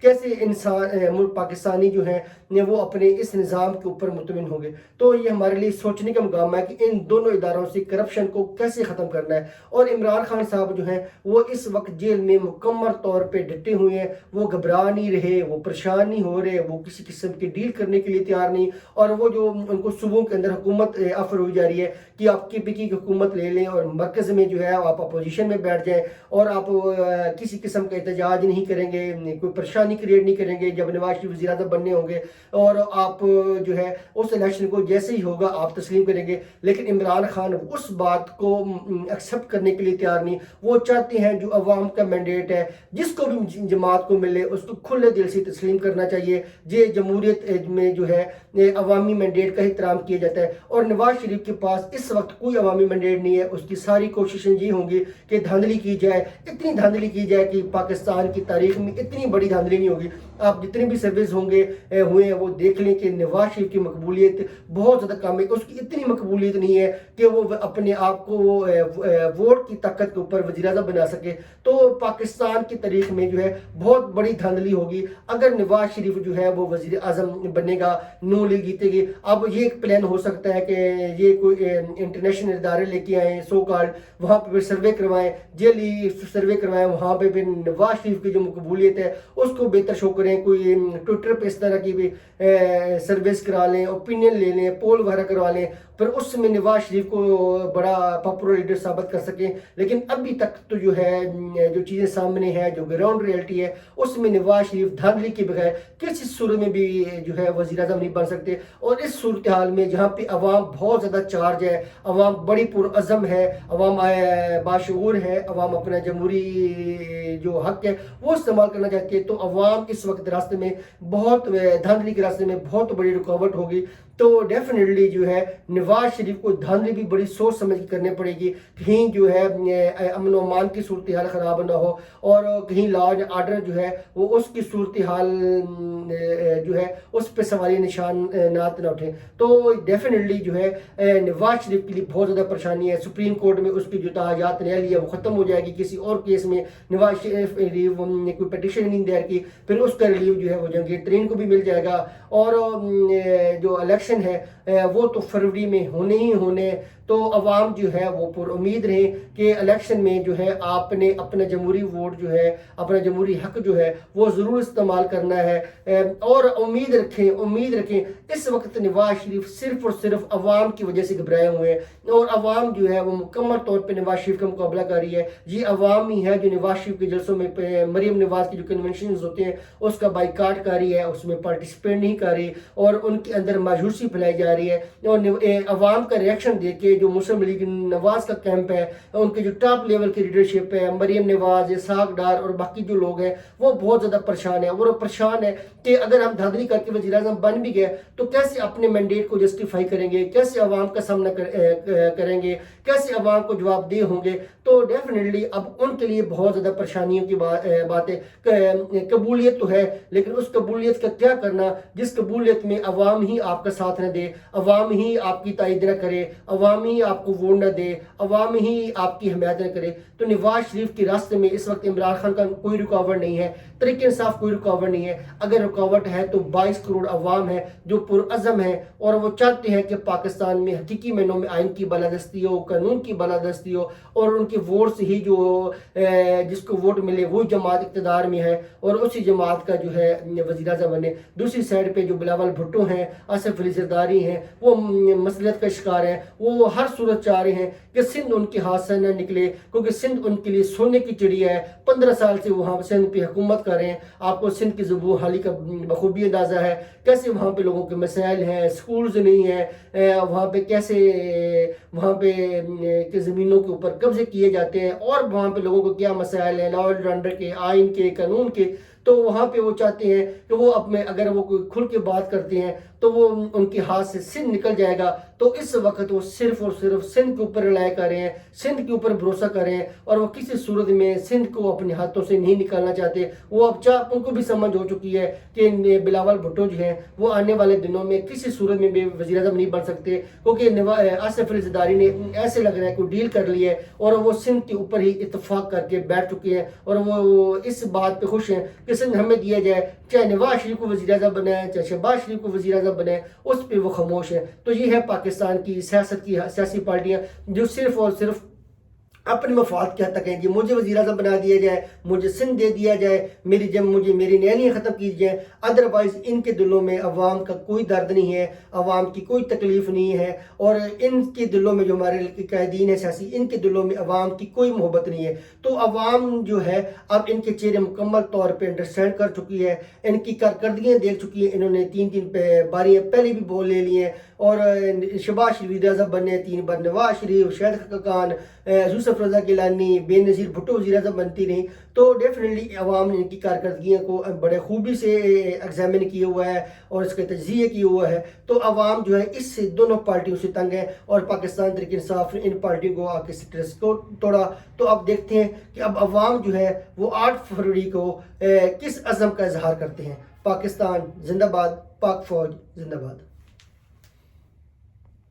کیسے ملک پاکستانی جو ہیں وہ اپنے اس نظام کے اوپر مطمئن ہوں گے. تو یہ ہمارے لیے سوچنے کا مقام ہے کہ ان دونوں اداروں سے کرپشن کو کیسے ختم کرنا ہے. اور عمران خان صاحب جو ہیں وہ اس وقت جیل میں مکمل طور پہ ڈٹے ہوئے ہیں. وہ گھبرا نہیں رہے, وہ پریشان نہیں ہو رہے, وہ کسی قسم کی ڈیل کرنے کے لیے تیار نہیں. اور وہ جو ان کو صوبوں کے اندر حکومت آفر ہوئی جا رہی ہے کہ آپ کی پکی کی حکومت لے لیں اور مرکز میں جو ہے آپ اپوزیشن میں بیٹھ جائیں اور آپ کسی قسم کا احتجاج نہیں کریں گے, کوئی پریشانی کریٹ نہیں کریں گے جب نواز شریف وزیر اعظم بننے ہوں گے, اور آپ جو ہے اس الیکشن کو جیسے ہی ہوگا آپ تسلیم کریں گے. لیکن عمران خان اس بات کو ایکسیپٹ کرنے کے لیے تیار نہیں. وہ چاہتے ہیں جو عوام کا مینڈیٹ ہے جس کو بھی جماعت کو ملے اس کو کھلے دل سے تسلیم کرنا چاہیے. یہ جمہوریت میں جو ہے عوامی مینڈیٹ کا احترام کیا جاتا ہے, اور نواز شریف کے پاس اس وقت کوئی عوامی مینڈیٹ نہیں ہے. اس کی ساری کوششیں یہ ہوں گی کہ دھاندلی کی جائے, اتنی دھاندلی کی جائے کہ پاکستان کی تاریخ میں اتنی بڑی دھاندلی نہیں ہوگی. آپ جتنے بھی سروس ہوئے ہیں وہ دیکھ لیں کہ نواز شریف کی مقبولیت بہت زیادہ کم ہے. اس کی اتنی مقبولیت نہیں ہے کہ وہ اپنے آپ کو ووٹ کی طاقت کے اوپر وزیر اعظم بنا سکے. تو پاکستان کی تاریخ میں جو ہے بہت بڑی دھاندلی ہوگی اگر نواز شریف جو ہے وہ وزیر اعظم بنے گا, نون لیگ جیتے گی. اب یہ ایک پلان ہو سکتا ہے کہ یہ کوئی انٹرنیشنل ادارے لے کے آئیں سو کارڈ, وہاں پہ پھر سروے کروائیں, جیلی سروے کروائیں, وہاں پہ پھر نواز شریف کی جو مقبولیت ہے اس کو بہتر شو کریں. کوئی ٹویٹر پہ اس طرح کی بھی سروس کرا لیں, اوپینین لے لیں, پول وغیرہ کروا لیں, پھر اس میں نواز شریف کو بڑا پاپولر لیڈر ثابت کر سکیں. لیکن ابھی تک تو جو ہے جو چیزیں سامنے ہیں, جو گراؤنڈ ریئلٹی ہے, اس میں نواز شریف دھاندلی کے بغیر کسی صورت میں بھی جو ہے وزیر اعظم نہیں بن سکتے. اور اس صورتحال میں جہاں پہ عوام بہت زیادہ چارج ہے, عوام بڑی پرعزم ہے, عوام باشعور ہے, عوام اپنا جمہوری جو حق ہے وہ استعمال کرنا چاہتے ہیں, تو عوام اس وقت راستے میں بہت دھاندلی کے راستے میں بہت بڑی رکاوٹ ہوگی. تو ڈیفینیٹلی جو ہے نواز شریف کو دھاندلی بھی بڑی سوچ سمجھ کرنے پڑے گی, کہیں جو ہے امن و امان کی صورتحال خراب نہ ہو اور کہیں لا اینڈ آرڈر جو ہے وہ اس کی صورتحال جو ہے اس پہ سوالیہ نشانات نہ اٹھیں. تو ڈیفینیٹلی جو ہے نواز شریف کے لیے بہت زیادہ پریشانی ہے. سپریم کورٹ میں اس کی جو تاحجات ریلی ہے وہ ختم ہو جائے گی. کسی اور کیس میں نواز شریف نے کوئی پٹیشن نہیں دائر کی, پھر اس کا ریلیو جو ہے وہ جہانگیر ترین کو بھی مل جائے گا. اور جو الیکشن ہے وہ تو فروری میں ہونے ہی ہونے. تو عوام جو ہے وہ پر امید رہیں کہ الیکشن میں جو ہے آپ نے اپنا جمہوری ووٹ جو ہے, اپنا جمہوری حق جو ہے وہ ضرور استعمال کرنا ہے. اور امید رکھیں اس وقت نواز شریف صرف اور صرف عوام کی وجہ سے گھبرائے ہوئے ہیں, اور عوام جو ہے وہ مکمل طور پہ نواز شریف کا مقابلہ کر رہی ہے. یہ عوام ہی ہے جو نواز شریف کے جلسوں میں مریم نواز کی جو کنونشنز ہوتے ہیں اس کا بائیکاٹ کر رہی ہے, اس میں پارٹیسپیٹ نہیں کر رہی, اور ان کے اندر مایوسی پھیلائی جا رہی ہے. اور عوام کا ریئیکشن دیکھ کے جو مسلم لیگ نواز کا کیمپ ہے, ان کے جو ٹاپ لیول کی لیڈرشپ ہے, مریم نواز, اسحاق ڈار اور باقی جو لوگ ہیں وہ بہت زیادہ پریشان ہیں. وہ پریشان ہے کہ اگر ہم دھاندلی کر کے وزیر اعظم بن بھی گئے تو کیسے اپنے مینڈیٹ کو جسٹیفائی کریں گے, کیسے عوام کا سامنا کریں گے, کیسے عوام کو جواب دہ ہوں گے. تو ڈیفینیٹلی اب ان کے لیے بہت زیادہ پریشانیوں کی بات ہے. قبولیت تو ہے لیکن اس قبولیت کا کیا کرنا جس قبولیت میں عوام ہی آپ کا ساتھ نہ دے, عوام ہی آپ کی تائید نہ کرے, عوام ہی آپ کو ووٹ نہ دے, عوام ہی آپ کی حمایت نہ کرے. تو نواز شریف کے راستے میں اس وقت عمران خان کا کوئی رکاوٹ نہیں ہے, تحریک انصاف کوئی رکاوٹ نہیں ہے. اگر رکاوٹ ہے تو 22 کروڑ عوام ہے جو پرعزم ہے اور وہ چاہتے ہیں کہ پاکستان میں حقیقی معنوں میں آئین کی بالادستی ہو, قانون کی بالادستی ہو, اور ان کے ووٹ سے ہی جو جس کو ووٹ ملے وہی جماعت اقتدار میں ہے اور اسی جماعت کا جو ہے وزیر اعظم بنے. دوسری سائڈ پہ جو بلاول بھٹو ہیں, آصف علی زرداری ہیں, وہ مصلیت کا شکار ہیں. وہ ہر صورت چاہ رہے ہیں کہ سندھ ان کے ہاتھ سے نہ نکلے, کیونکہ سندھ ان کے لیے سونے کی چڑیا ہے. 15 سال سے وہاں سندھ پہ حکومت کر رہے ہیں. آپ کو سندھ کی زبوں حالی کا بخوبی اندازہ ہے کیسے وہاں پہ لوگوں کے مسائل ہیں, سکولز نہیں ہیں, وہاں پہ کیسے وہاں پہ زمینوں کے اوپر قبضے کیے جاتے ہیں, اور وہاں پہ لوگوں کو کیا مسائل ہیں لا اینڈ آرڈر کے, آئین کے, قانون کے. تو وہاں پہ وہ چاہتے ہیں کہ وہ اگر وہ کھل کے بات کرتے ہیں تو وہ ان کے ہاتھ سے سندھ نکل جائے گا، تو اس وقت وہ صرف اور صرف سندھ کے اوپر رلائی کر رہے ہیں، سندھ کے اوپر بھروسہ کر رہے ہیں، اور وہ کسی صورت میں سندھ کو اپنے ہاتھوں سے نہیں نکالنا چاہتے۔ وہ اب ان کو بھی سمجھ ہو چکی ہے کہ بلاول بھٹو جو ہیں وہ آنے والے دنوں میں کسی صورت میں بھی وزیر اعظم نہیں بن سکتے، کیونکہ آصف علی زرداری نے ایسے لگ رہا ہے کوئی ڈیل کر لی ہے، اور وہ سندھ کے اوپر ہی اتفاق کر کے بیٹھ چکے ہیں، اور وہ اس بات پہ خوش ہیں کہ سندھ ہمیں دیا جائے، چاہے نواز شریف کو وزیر اعظم بنائے، چاہے شہباز شریف کو وزیر اعظم بنائے، اس پہ وہ خاموش ہیں۔ تو یہ ہے پاکستان کی سیاست کی سیاسی پارٹیاں جو صرف اور صرف اپنے مفاد کے حد تک ہیں کہ مجھے وزیر اعظم بنا دیا جائے، مجھے سندھ دے دیا جائے، مجھے میری نیالیاں ختم کی جائیں، ادروائز ان کے دلوں میں عوام کا کوئی درد نہیں ہے، عوام کی کوئی تکلیف نہیں ہے، اور ان کے دلوں میں جو ہمارے قائدین ہیں سیاسی، ان کے دلوں میں عوام کی کوئی محبت نہیں ہے۔ تو عوام جو ہے اب ان کے چہرے مکمل طور پہ انڈرسٹینڈ کر چکی ہے، ان کی کارکردگیاں دیکھ چکی ہیں، انہوں نے تین باریاں پہلے بھی بول لے لی ہیں، اور شہباز شریف وزیر اعظم بنے 3 بار، نواز شریف، شاہد خاقان، یوسف رضا گیلانی، بے نظیر بھٹو وزیر اعظم بنتی رہیں، تو ڈیفینیٹلی عوام نے ان کی کارکردگیوں کو بڑے خوبی سے ایگزامن کیا ہوا ہے اور اس کا تجزیہ کیا ہوا ہے۔ تو عوام جو ہے اس سے دونوں پارٹیوں سے تنگ ہے، اور پاکستان تحریک انصاف نے ان پارٹیوں کو آ کے سٹریس کو توڑا۔ تو اب دیکھتے ہیں کہ اب عوام جو ہے وہ 8 فروری کو کس عزم کا اظہار کرتے ہیں۔ پاکستان زندہ باد، پاک فوج زندہ باد۔